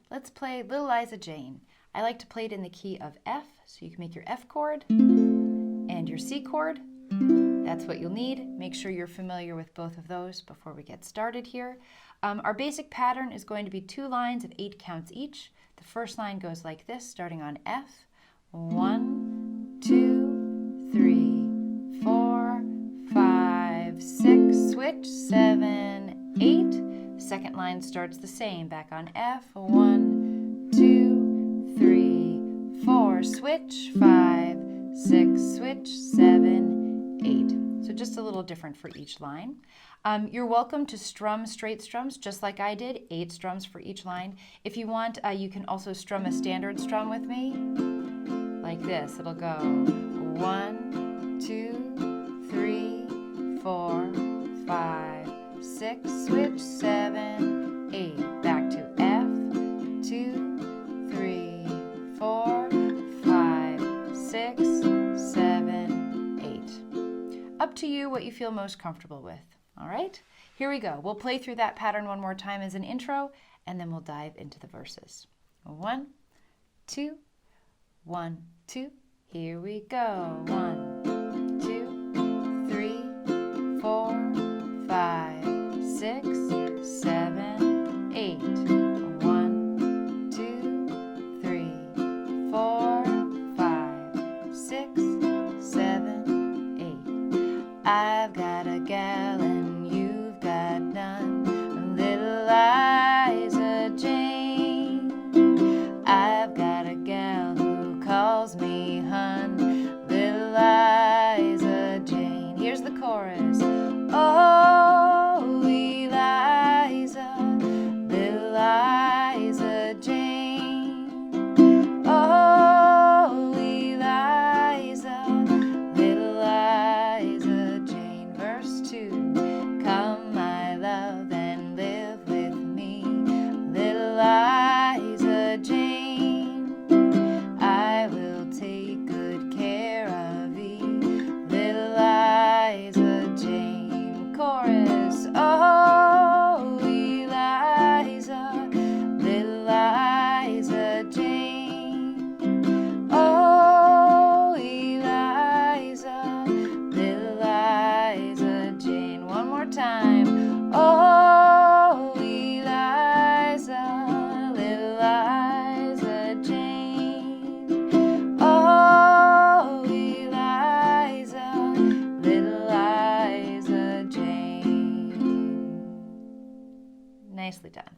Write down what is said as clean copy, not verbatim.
let's play Lil Liza Jane. I like to play it in the key of F, so you can make your F chord and your C chord. That's what you'll need. Make sure you're familiar with both of those before we get started here. Our basic pattern is going to be 2 lines of 8 counts each. The first line goes like this, starting on F. 1, 2, 3, 4, 5, 6, switch, 7, 8. Second line starts the same, back on F. 1, 2, 3, 4, switch, 5, 6, switch, 7, 8. So just a little different for each line. You're welcome to strum straight strums, just like I did, 8 strums for each line. If you want, you can also strum a standard strum with me, like this. It'll go 1, 2, 3, 4, 5, 6, switch, 7, 8. Back to F, 2, 3, 4, 5, 6, 7, 8. Up to you what you feel most comfortable with. All right, here we go. We'll play through that pattern one more time as an intro, and then we'll dive into the verses. 1, 2, 1, 2. Here we go. 1, 2, 3, 4, 5, 6, 7, 8. 1, 2, 3, 4, 5, 6, 7, 8. I've got a gal and you've got none, Lil Liza Jane. I've got a gal who calls me hun, Lil Liza Jane. Here's the chorus. Oh, Eliza, Lil Liza Jane. Oh, Eliza, Lil Liza Jane. Verse 2. Come, my love, and live with me, Lil Liza Jane. I will take good care of thee, Lil Liza Jane. Chorus. Oh, Eliza, Lil Liza Jane. Oh, Eliza, Lil Liza Jane. One more time. Oh, Eliza, Lil Liza Jane. Oh, Eliza, Lil Liza Jane. Nicely done.